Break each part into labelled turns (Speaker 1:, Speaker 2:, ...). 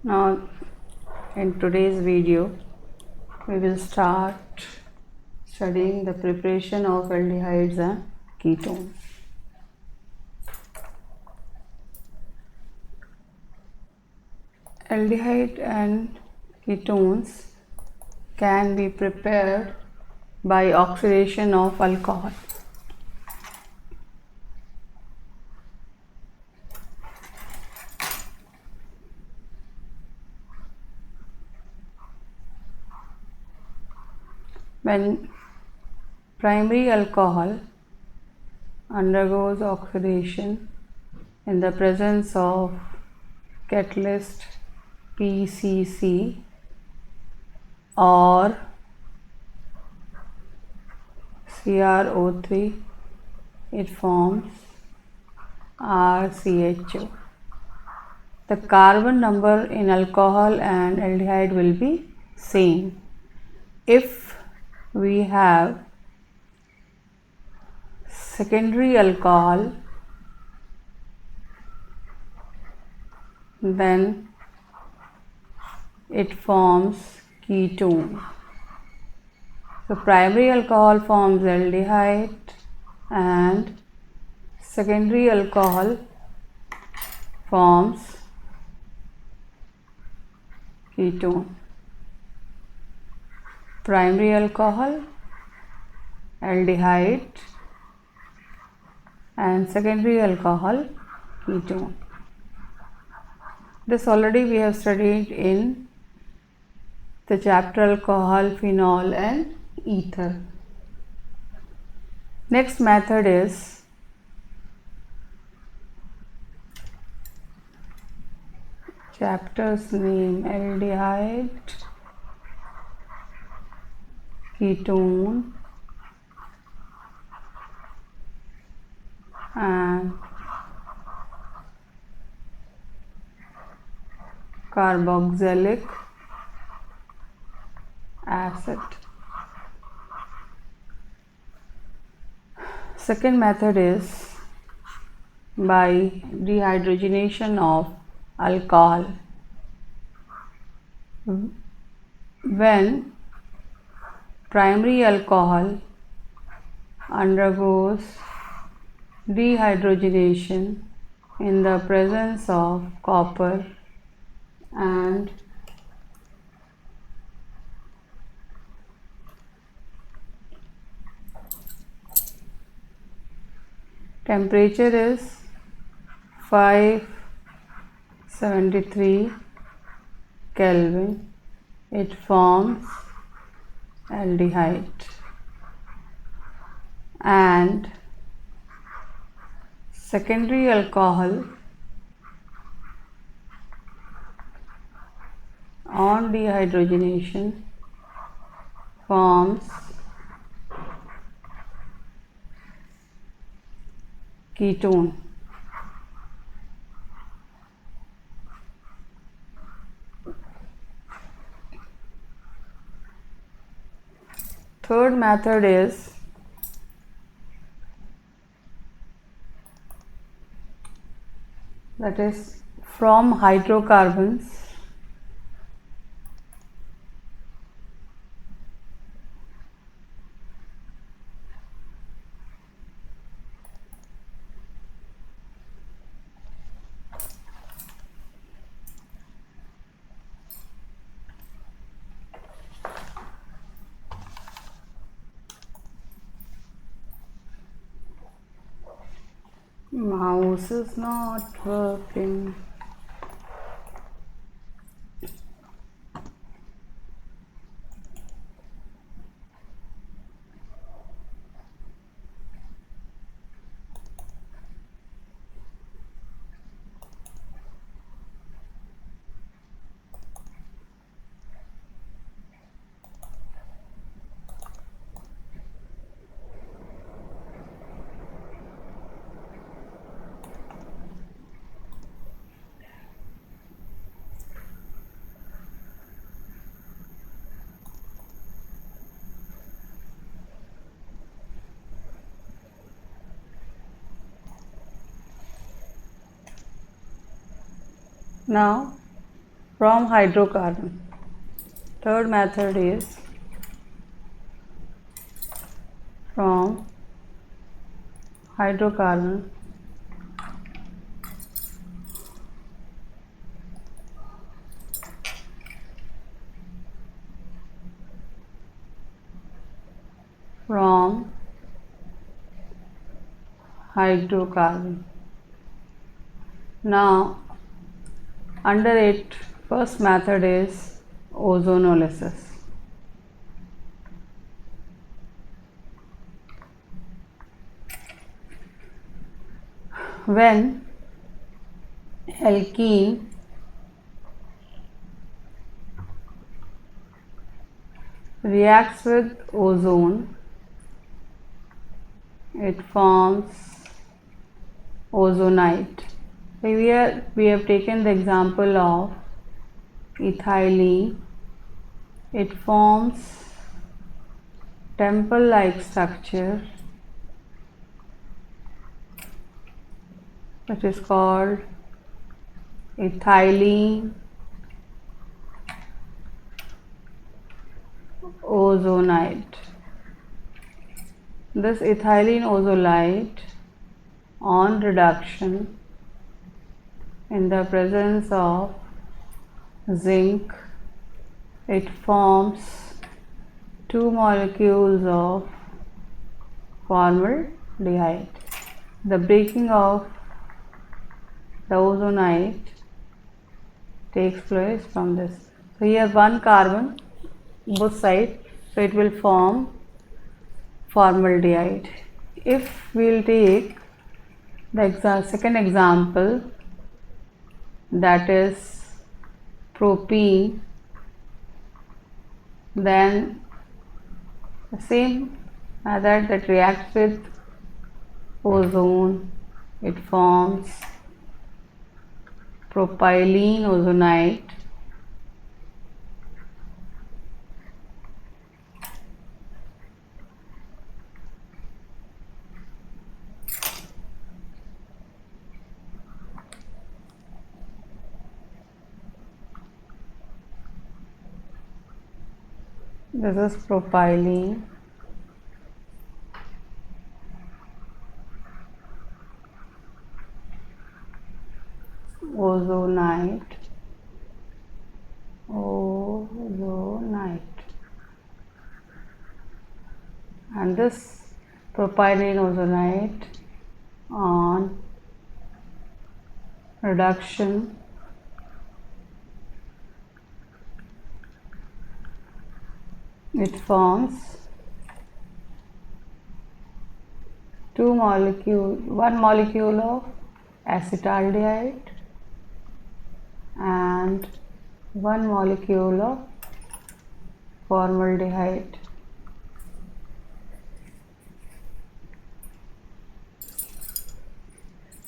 Speaker 1: Now, in today's video, we will start studying the preparation of aldehydes and ketones. Aldehyde and ketones can be prepared by oxidation of alcohol. When primary alcohol undergoes oxidation in the presence of catalyst PCC or CrO3, it forms RCHO. The carbon number in alcohol and aldehyde will be same. If we have secondary alcohol, then it forms ketone. So primary alcohol forms aldehyde and secondary alcohol forms ketone. Primary alcohol, aldehyde, and secondary alcohol, ketone. This already we have studied in the chapter alcohol, phenol and ether. Next method is chapter's name aldehyde, ketone and carboxylic acid. Second method is by dehydrogenation of alcohol. When primary alcohol undergoes dehydrogenation in the presence of copper and temperature is 573 Kelvin, it forms aldehyde. And secondary alcohol on dehydrogenation forms ketone. Third method is that is from hydrocarbons mouse is not working. Now from hydrocarbon. Third method is from hydrocarbon from hydrocarbon. Now under it, first method is ozonolysis. When alkene reacts with ozone, it forms ozonite. Here we have taken the example of ethylene. It forms temple-like structure that is called ethylene ozonide. This ethylene ozonide, on reduction in the presence of zinc, it forms two molecules of formaldehyde. The breaking of the ozonide takes place from this. So here one carbon both sides, so it will form formaldehyde. If we will take the second example, that is propene, then the same method that reacts with ozone, it forms propylene ozonide. This is propylene ozonide. And this propylene ozonide, on reduction it forms one molecule of acetaldehyde and one molecule of formaldehyde.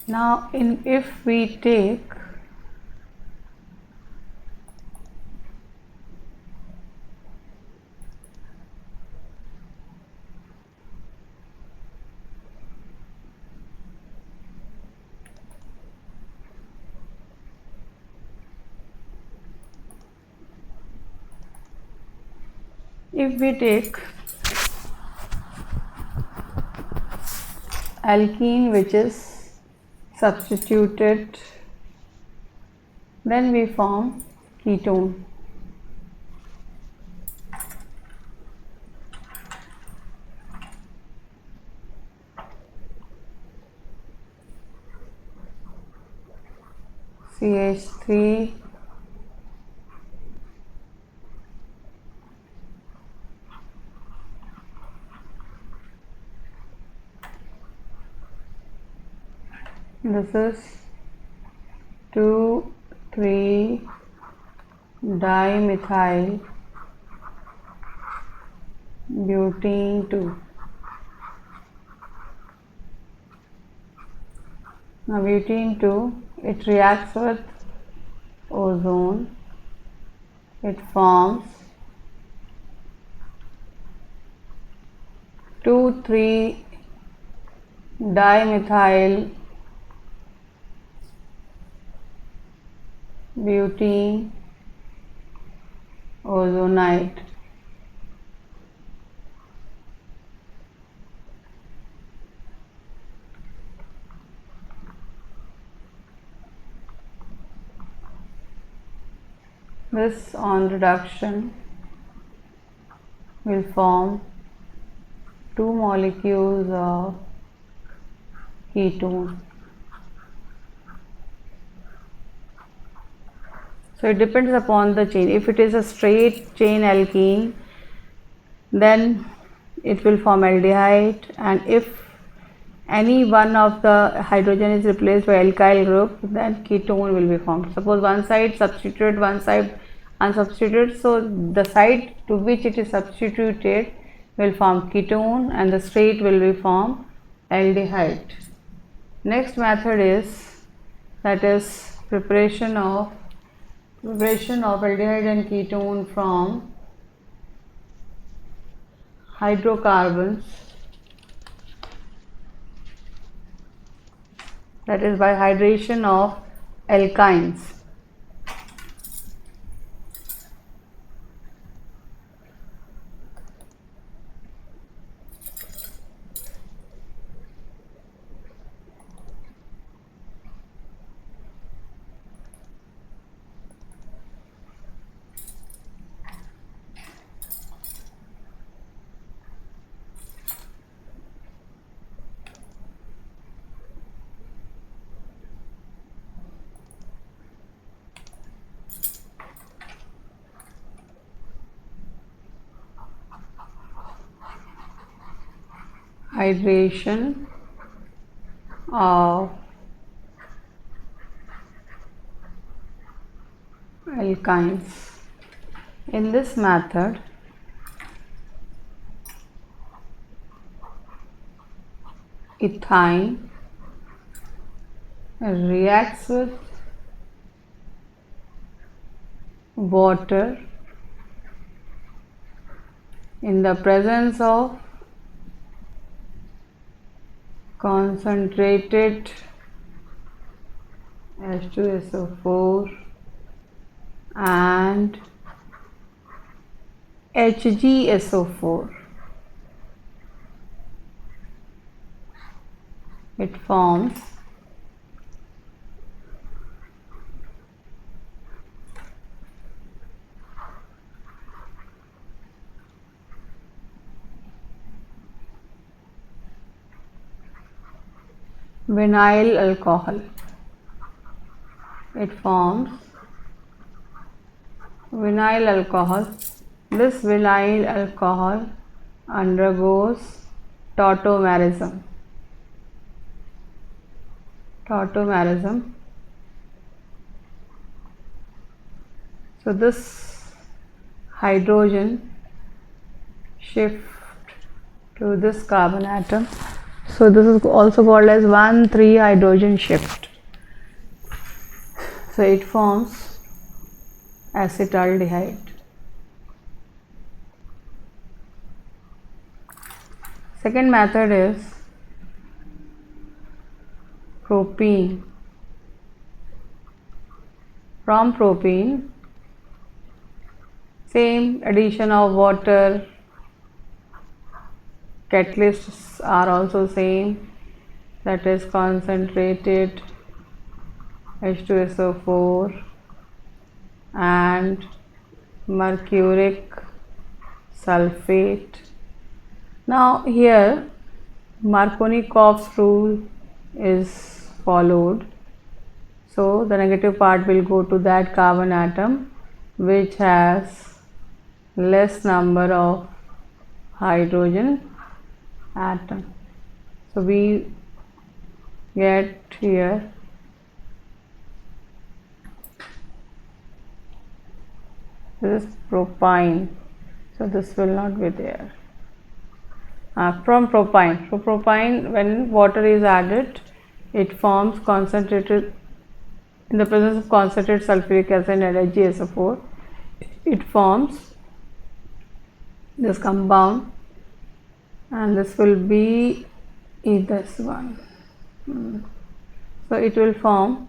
Speaker 1: Now if we take alkene which is substituted, then we form ketone. CH3 this is 2,3-dimethyl butene 2. Now butene 2, it reacts with ozone, it forms 2,3-dimethyl butene ozonite. This on reduction will form two molecules of ketone. So it depends upon the chain. If it is a straight chain alkene, then it will form aldehyde, and if any one of the hydrogen is replaced by alkyl group, then ketone will be formed. Suppose one side substituted, one side unsubstituted, so the side to which it is substituted will form ketone and the straight will be form aldehyde. Next method is, that is preparation of aldehyde and ketone from hydrocarbons, that is by hydration of alkynes. Hydration of alkynes. In this method, ethyne reacts with water in the presence of concentrated H2SO4 and HgSO4. It forms vinyl alcohol. It forms vinyl alcohol. This vinyl alcohol undergoes tautomerism. So this hydrogen shift to this carbon atom. So this is also called as 1,3 hydrogen shift. So it forms acetaldehyde. Second method is propene. From propene, same addition of water, catalysts are also same, that is concentrated H2SO4 and mercuric sulfate. Now here Markovnikov's rule is followed, so the negative part will go to that carbon atom which has less number of hydrogen atom. So we get here this is propyne, so this will not be there. From propyne, when water is added, it forms concentrated, in the presence of concentrated sulfuric acid and HgSO4, it forms this compound, and this will be this one. So it will form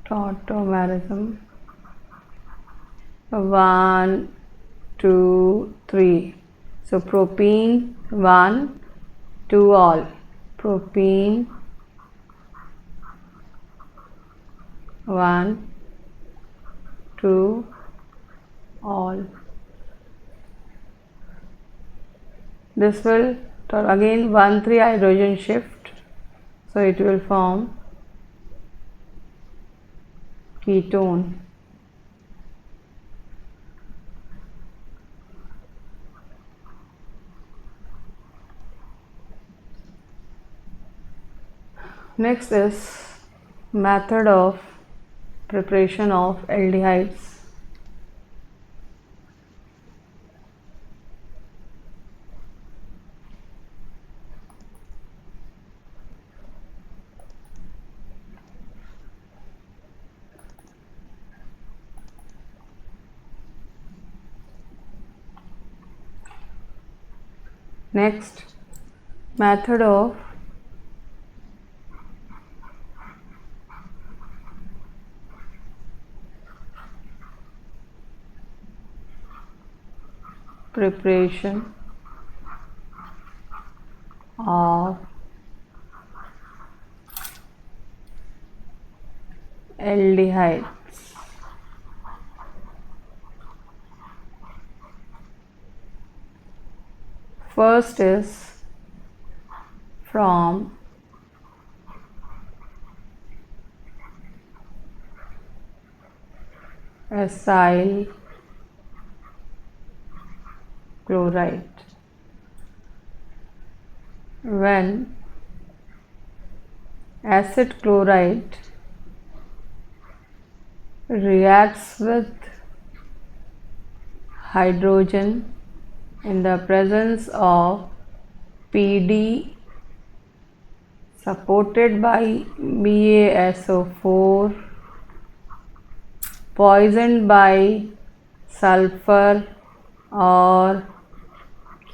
Speaker 1: tautomerism. 1, 2, 3. So propene 1, 2 all. Propene 1, 2 all. This will again 1, 3 hydrogen shift, so it will form ketone. Next is method of preparation of aldehydes. Next, method of preparation of aldehydes. First is from acyl chloride. When acid chloride reacts with hydrogen in the presence of Pd supported by BaSO4, poisoned by sulfur or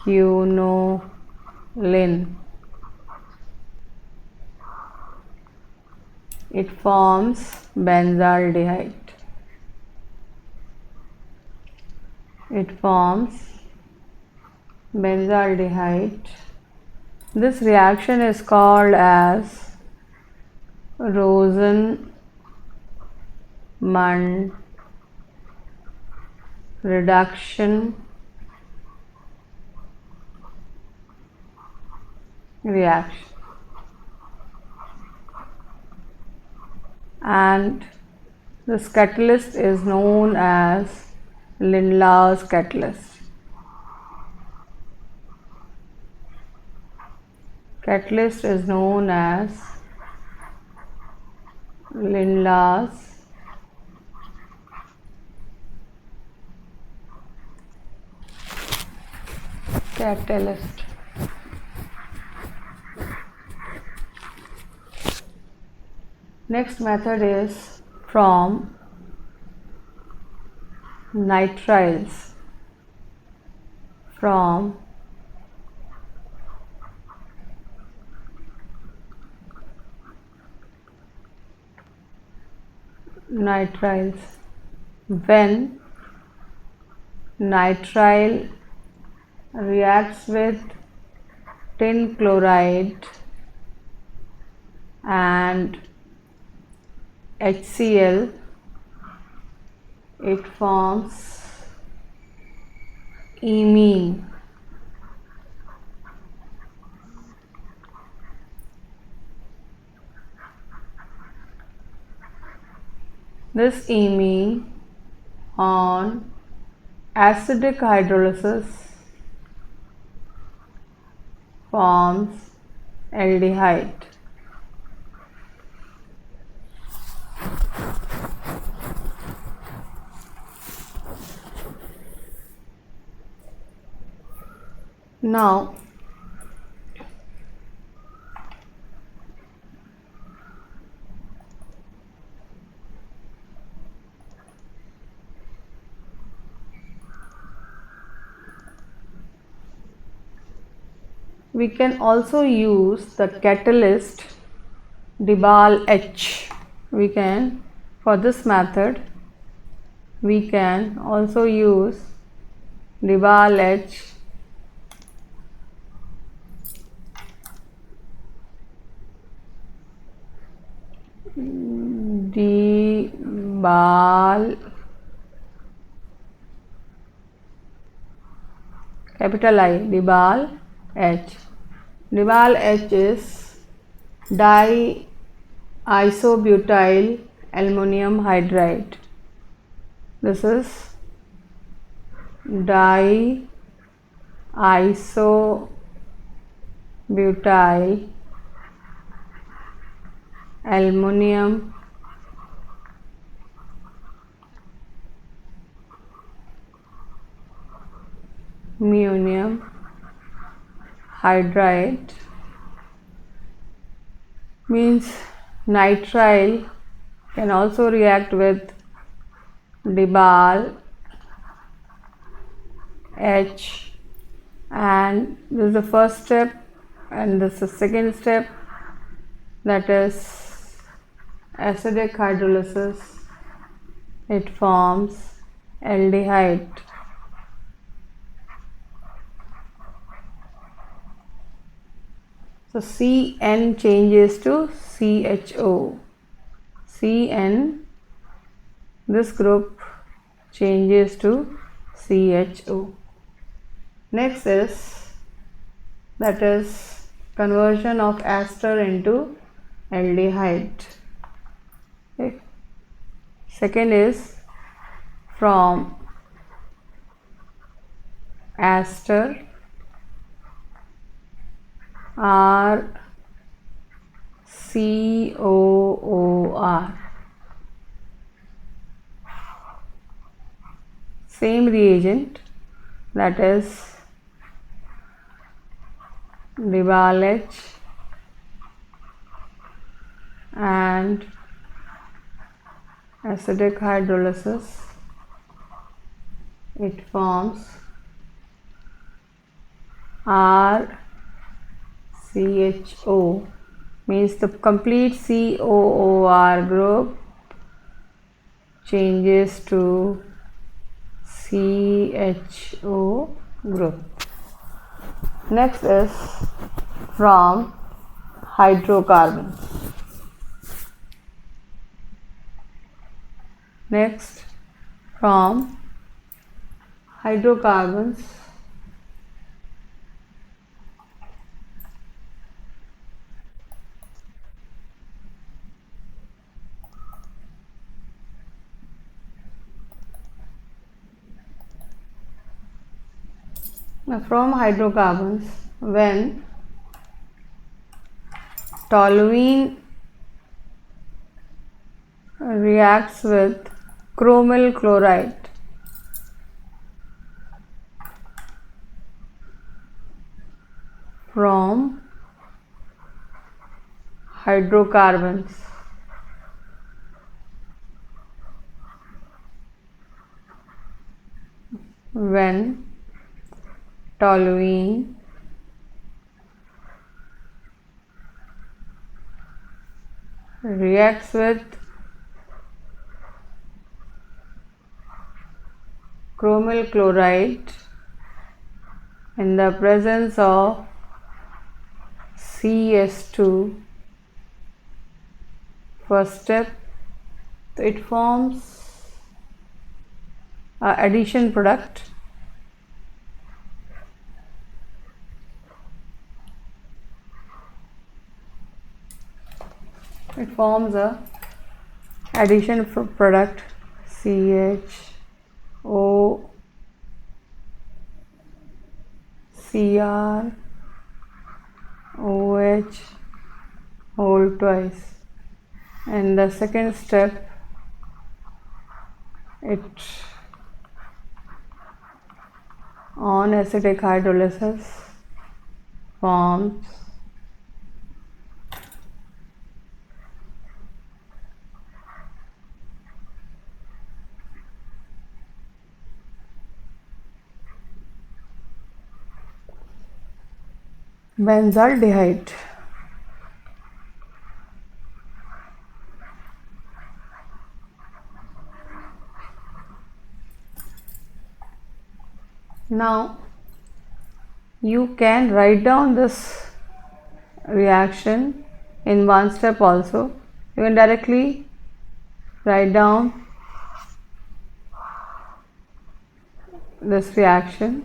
Speaker 1: quinoline, it forms benzaldehyde. It forms benzaldehyde. This reaction is called as Rosenmund reduction reaction, and this catalyst is known as Lindlar's catalyst. Catalyst is known as Lindlar's catalyst. Next method is from nitriles. From nitriles. When nitrile reacts with tin chloride and HCl, it forms imine. This imine on acidic hydrolysis forms aldehyde. Now, we can also use the catalyst Dibal H. We can For this method, we can also use Dibal H Dibal capital I Dibal H. Dibal H is diisobutyl ammonium hydride. This is diisobutyl ammonium hydride, means nitrile can also react with Dibal H, and this is the first step, and this is the second step, that is acidic hydrolysis. It forms aldehyde. So CN changes to CHO. CN, this group changes to CHO. Next is, that is conversion of ester into aldehyde. Okay. Second is from ester RCOOR. Same reagent, that is Dibal H and acidic hydrolysis. It forms RCHO, means the complete COOR group changes to CHO group. Next is from hydrocarbons. Next, from hydrocarbons, when toluene reacts with chromyl chloride, from hydrocarbons, when toluene reacts with chromyl chloride in the presence of CS2. First step, it forms a addition product. It forms a addition product CHO Cr OH whole twice. And the second step, it on acidic hydrolysis forms benzaldehyde. Now you can write down this reaction in one step also. You can directly write down this reaction,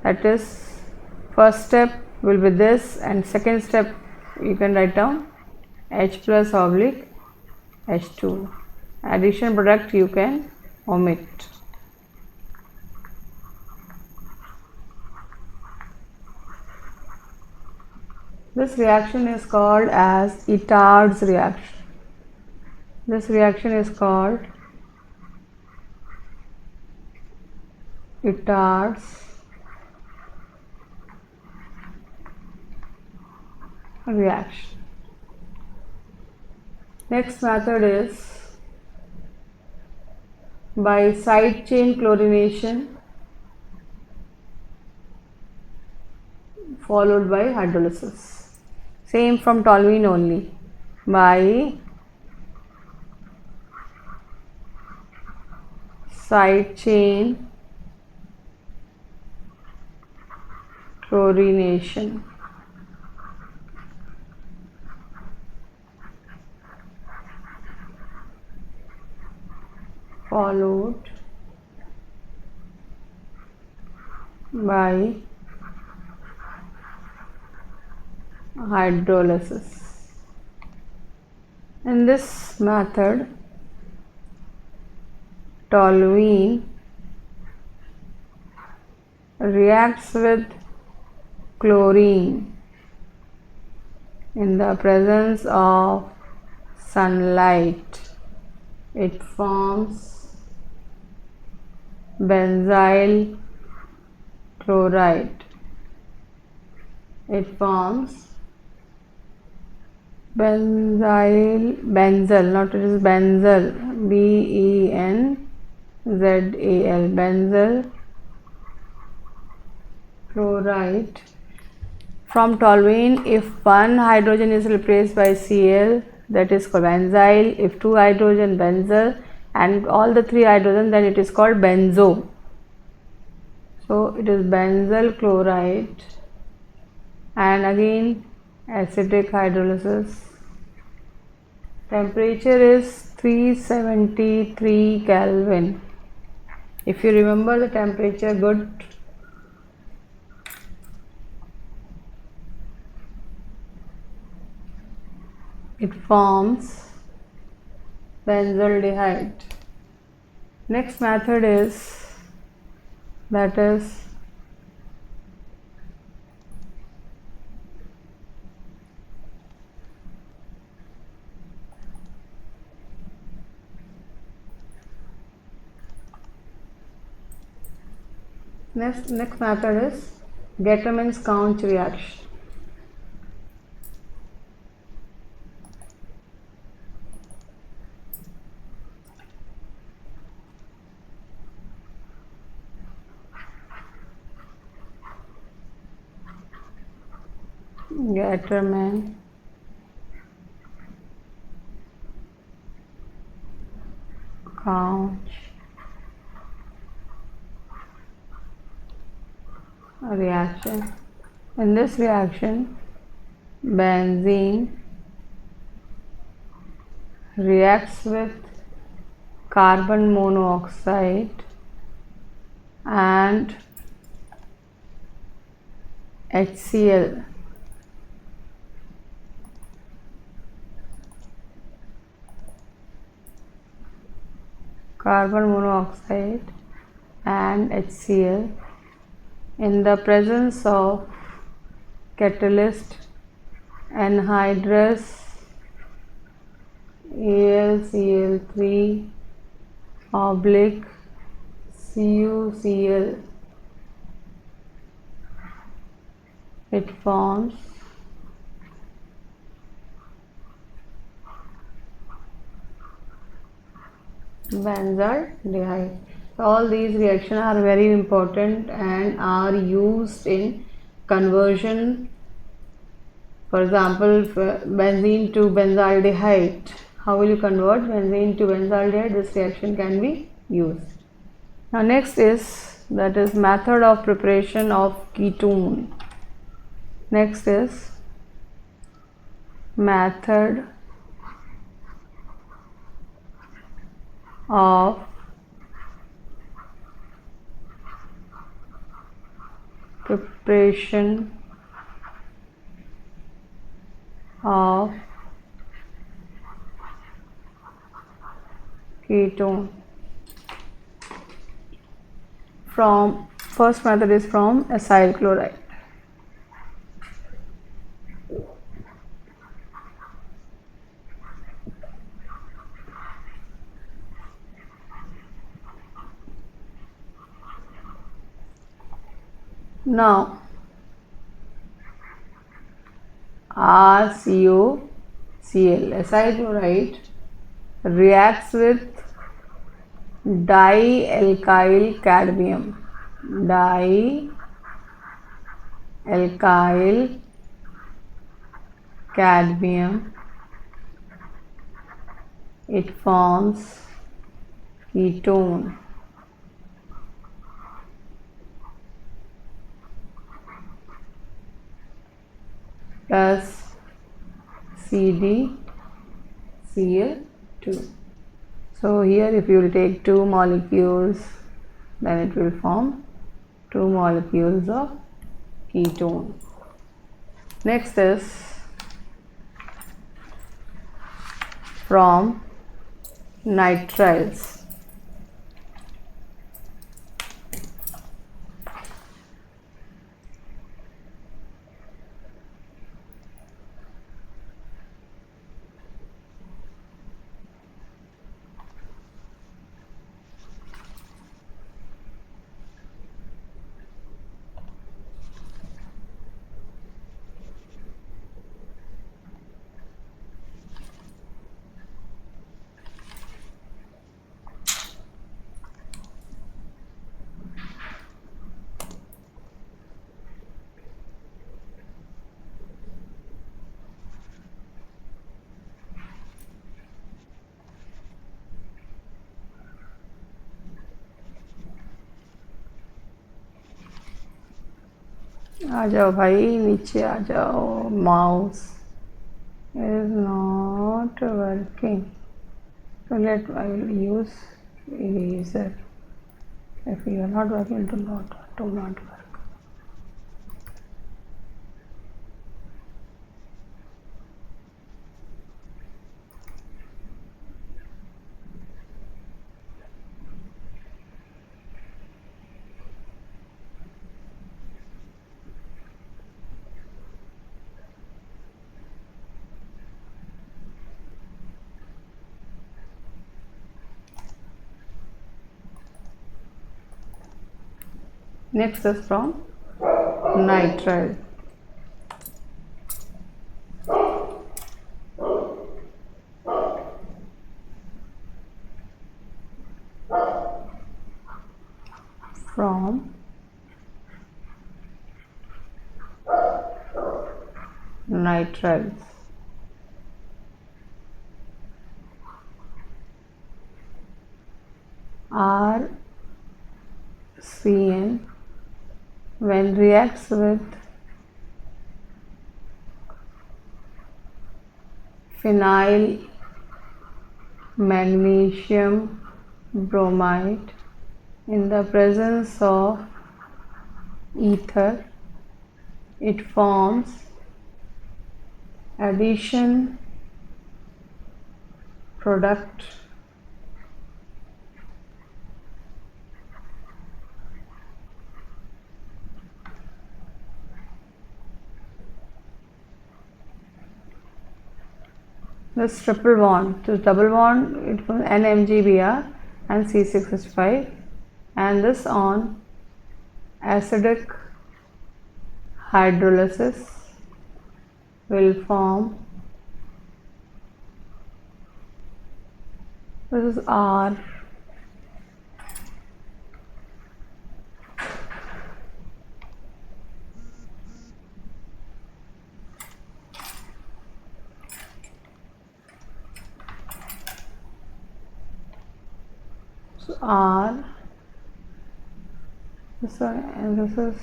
Speaker 1: that is, first step will be this, and second step you can write down H plus oblique H2. Addition product you can omit. This reaction is called as Itard's reaction. This reaction is called Itard's reaction. Next method is by side chain chlorination followed by hydrolysis. Same from toluene only. By side chain chlorination followed by hydrolysis. In this method, toluene reacts with chlorine in the presence of sunlight. It forms benzyl chloride. It forms benzyl, not it is benzyl, B-E-N-Z-A-L, benzyl chloride from toluene. If one hydrogen is replaced by Cl, that is called benzyl. If two hydrogen, benzyl, and all the three hydrogen, then it is called benzo. So it is benzyl chloride, and again acidic hydrolysis. Temperature is 373 Kelvin. If you remember the temperature, good. It forms benzaldehyde. Next method is, that is next method is Gattermann's-Couch reaction. Gattermann-Couch reaction. In this reaction, benzene reacts with carbon monoxide and HCl. Carbon monoxide and HCl in the presence of catalyst anhydrous AlCl3 oblique CuCl. It forms benzaldehyde. All these reactions are very important and are used in conversion. For example, benzene to benzaldehyde. How will you convert benzene to benzaldehyde? This reaction can be used. Now next is that is method of preparation of ketone. Next is method of preparation of ketone. From first method is from acyl chloride. Now RCOCl, acyl chloride, reacts with dialkyl cadmium. Dialkyl cadmium. It forms ketone. Plus CdCl2. So here if you will take two molecules, then it will form two molecules of ketone. Next is from nitriles. आ जाओ भाई, नीचे आ जाओ. Mouse is not working. So I will use eraser. If you are not working, do not work. Next is from nitrile. From nitriles. RCN, when reacts with phenyl magnesium bromide in the presence of ether, it forms addition product this triple bond. So double bond, it will NMGBr and C6H5, and this on acidic hydrolysis will form, this is R, so R and this is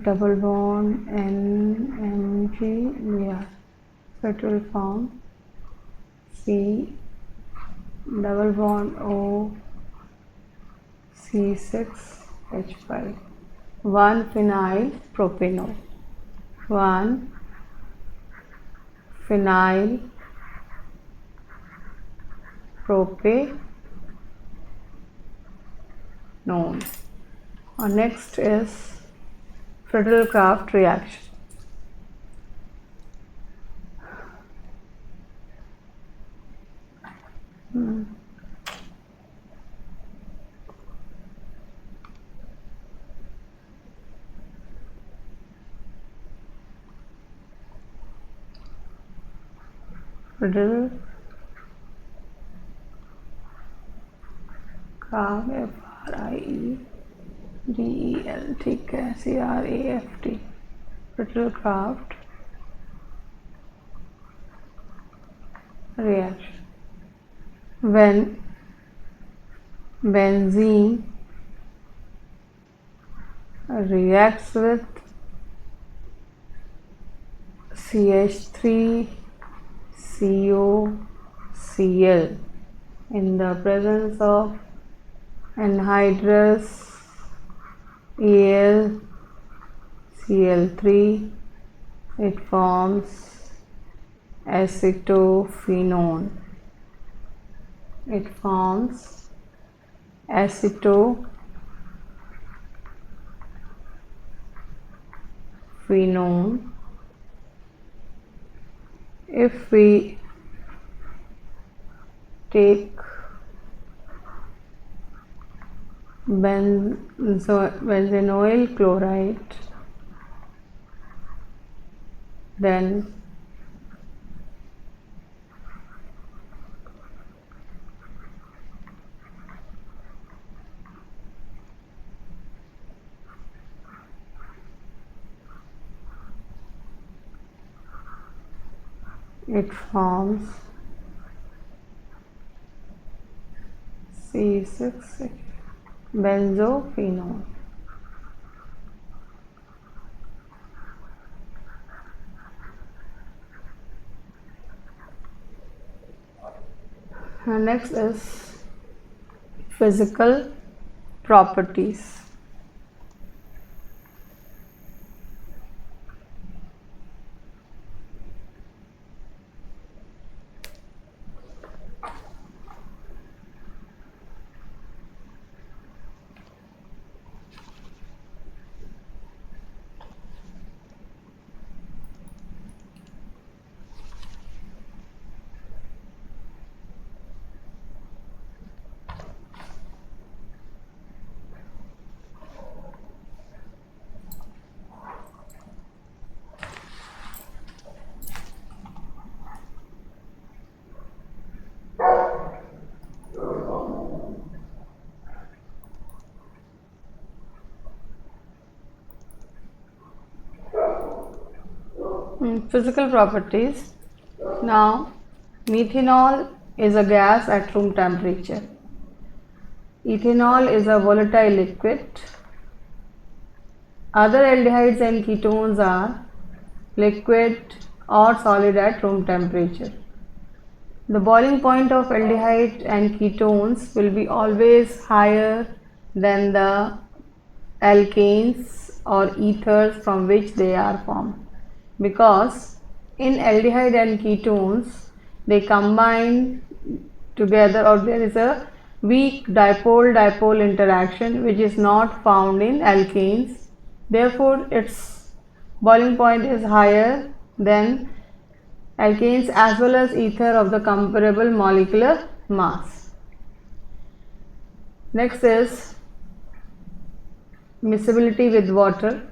Speaker 1: double bond NMG, so it will form C double bond O C6H5, 1 phenyl propanol, 1 phenyl propanol. Next is Friedel-Crafts reaction. Friedel-Crafts, FRIEDEL, ठीक है, CRAFT, Friedel-Crafts reaction. When benzene reacts with CH3COCl in the presence of anhydrous AlCl3, it forms acetophenone. It forms acetophenone. If we take benzenoyl chloride, then it forms C6 benzophenone. And next is physical properties. Physical properties. Now, methanol is a gas at room temperature. Ethanol is a volatile liquid. Other aldehydes and ketones are liquid or solid at room temperature. The boiling point of aldehyde and ketones will be always higher than the alkanes or ethers from which they are formed, because in aldehyde and ketones they combine together, or there is a weak dipole-dipole interaction which is not found in alkanes. Therefore, its boiling point is higher than alkanes as well as ether of the comparable molecular mass. Next is miscibility with water.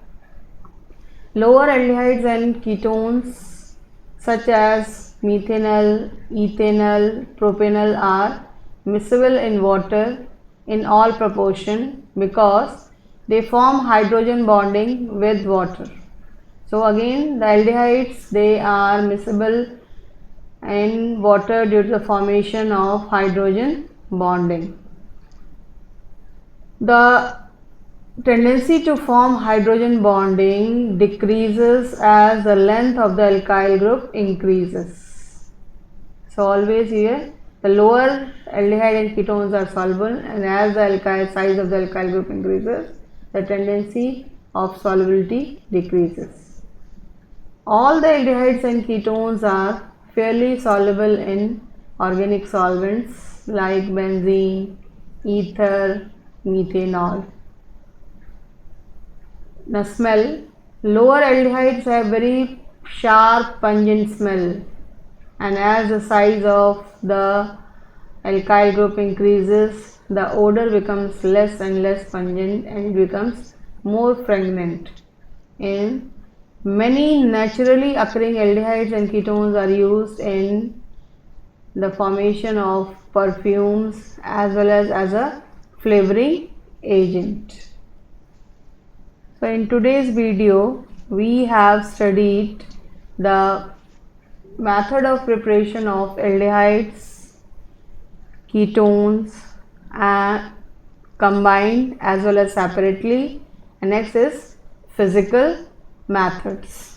Speaker 1: Lower aldehydes and ketones such as methanol, ethanol, propanol are miscible in water in all proportion because they form hydrogen bonding with water. So again, the aldehydes, they are miscible in water due to the formation of hydrogen bonding. The tendency to form hydrogen bonding decreases as the length of the alkyl group increases. So always here the lower aldehyde and ketones are soluble, and as the alkyl size of the alkyl group increases, the tendency of solubility decreases. All the aldehydes and ketones are fairly soluble in organic solvents like benzene, ether, methanol. Now smell, lower aldehydes have very sharp pungent smell, and as the size of the alkyl group increases, the odor becomes less and less pungent and becomes more fragrant. In many naturally occurring aldehydes and ketones are used in the formation of perfumes as well as a flavoring agent. So in today's video we have studied the method of preparation of aldehydes, ketones and combined as well as separately, and next is physical methods.